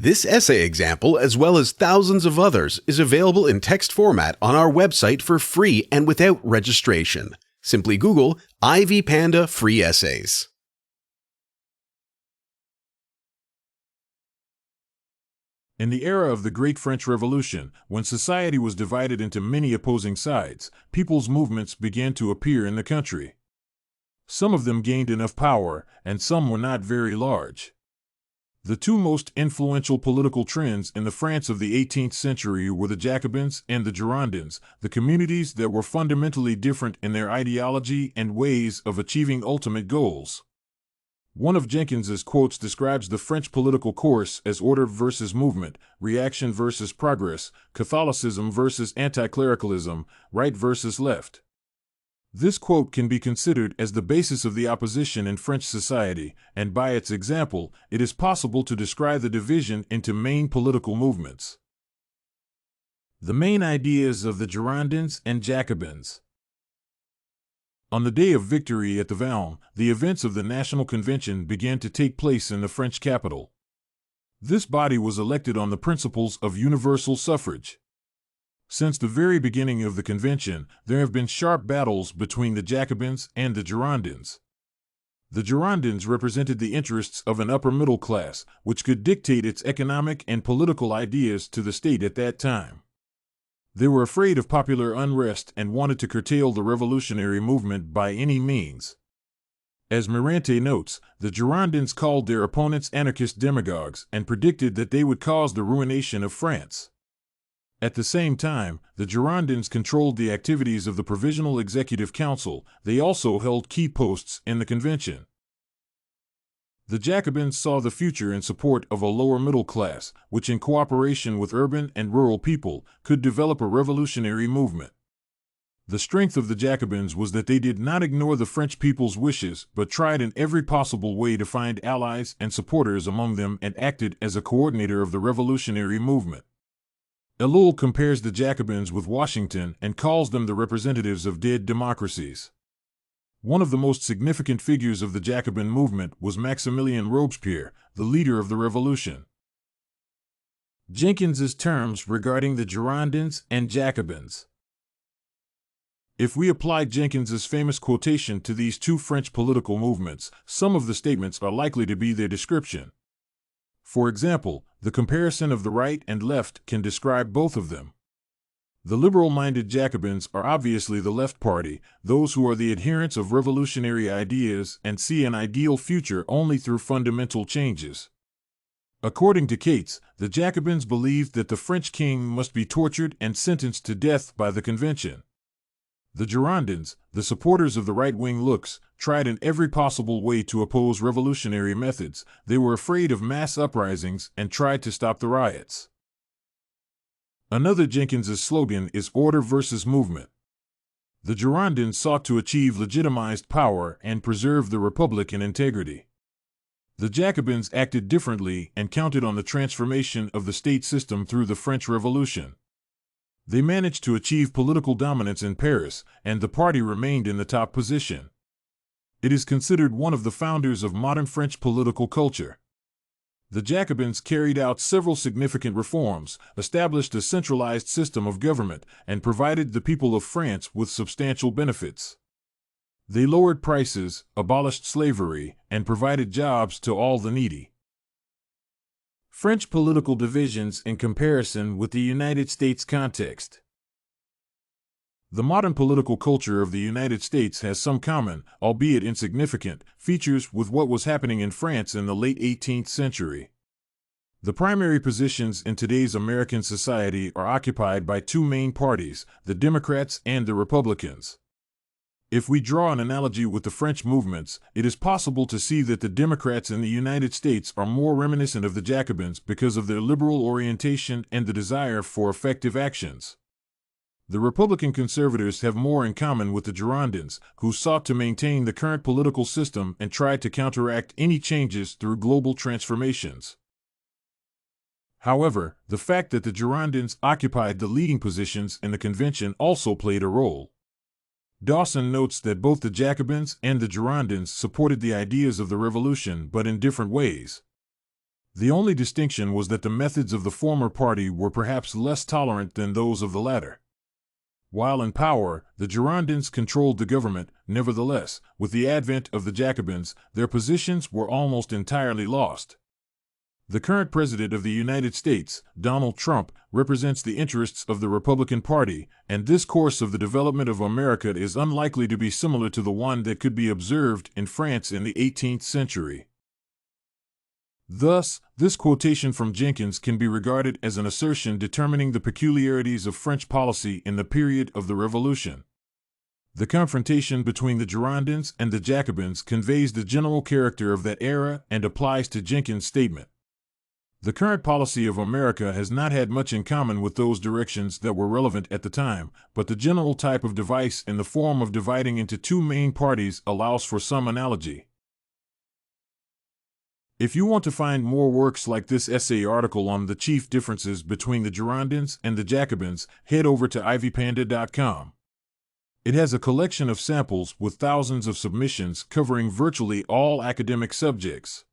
This essay example, as well as thousands of others, is available in text format on our website for free and without registration. Simply Google Ivy Panda Free Essays. In the era of the Great French Revolution, when society was divided into many opposing sides, people's movements began to appear in the country. Some of them gained enough power, and some were not very large. The two most influential political trends in the France of the 18th century were the Jacobins and the Girondins, the communities that were fundamentally different in their ideology and ways of achieving ultimate goals. One of Jenkins's quotes describes the French political course as order versus movement, reaction versus progress, Catholicism versus anti-clericalism, right versus left. This quote can be considered as the basis of the opposition in French society, and by its example, it is possible to describe the division into main political movements. The main ideas of the Girondins and Jacobins. On the day of victory at the Valmy, the events of the National Convention began to take place in the French capital. This body was elected on the principles of universal suffrage. Since the very beginning of the convention, there have been sharp battles between the Jacobins and the Girondins. The Girondins represented the interests of an upper middle class, which could dictate its economic and political ideas to the state at that time. They were afraid of popular unrest and wanted to curtail the revolutionary movement by any means. As Mirante notes, the Girondins called their opponents anarchist demagogues and predicted that they would cause the ruination of France. At the same time, the Girondins controlled the activities of the Provisional Executive Council. They also held key posts in the convention. The Jacobins saw the future in support of a lower middle class, which in cooperation with urban and rural people, could develop a revolutionary movement. The strength of the Jacobins was that they did not ignore the French people's wishes, but tried in every possible way to find allies and supporters among them and acted as a coordinator of the revolutionary movement. Ellul compares the Jacobins with Washington and calls them the representatives of dead democracies. One of the most significant figures of the Jacobin movement was Maximilien Robespierre, the leader of the revolution. Jenkins's terms regarding the Girondins and Jacobins. If we apply Jenkins's famous quotation to these two French political movements, some of the statements are likely to be their description. For example, the comparison of the right and left can describe both of them. The liberal-minded Jacobins are obviously the left party, those who are the adherents of revolutionary ideas and see an ideal future only through fundamental changes. According to Cates, the Jacobins believed that the French king must be tortured and sentenced to death by the convention. The Girondins, the supporters of the right-wing looks, tried in every possible way to oppose revolutionary methods. They were afraid of mass uprisings and tried to stop the riots. Another Jenkins's slogan is order versus movement. The Girondins sought to achieve legitimized power and preserve the Republican integrity. The Jacobins acted differently and counted on the transformation of the state system through the French Revolution. They managed to achieve political dominance in Paris, and the party remained in the top position. It is considered one of the founders of modern French political culture. The Jacobins carried out several significant reforms, established a centralized system of government, and provided the people of France with substantial benefits. They lowered prices, abolished slavery, and provided jobs to all the needy. French political divisions in comparison with the United States context. The modern political culture of the United States has some common, albeit insignificant, features with what was happening in France in the late 18th century. The primary positions in today's American society are occupied by two main parties, the Democrats and the Republicans. If we draw an analogy with the French movements, it is possible to see that the Democrats in the United States are more reminiscent of the Jacobins because of their liberal orientation and the desire for effective actions. The Republican conservatives have more in common with the Girondins, who sought to maintain the current political system and tried to counteract any changes through global transformations. However, the fact that the Girondins occupied the leading positions in the convention also played a role. Dawson notes that both the Jacobins and the Girondins supported the ideas of the revolution, but in different ways. The only distinction was that the methods of the former party were perhaps less tolerant than those of the latter. While in power, the Girondins controlled the government. Nevertheless, with the advent of the Jacobins, their positions were almost entirely lost. The current president of the United States, Donald Trump, represents the interests of the Republican Party, and this course of the development of America is unlikely to be similar to the one that could be observed in France in the 18th century. Thus, this quotation from Jenkins can be regarded as an assertion determining the peculiarities of French policy in the period of the Revolution. The confrontation between the Girondins and the Jacobins conveys the general character of that era and applies to Jenkins' statement. The current policy of America has not had much in common with those directions that were relevant at the time, but the general type of device in the form of dividing into two main parties allows for some analogy. If you want to find more works like this essay article on the chief differences between the Girondins and the Jacobins, head over to ivypanda.com. It has a collection of samples with thousands of submissions covering virtually all academic subjects.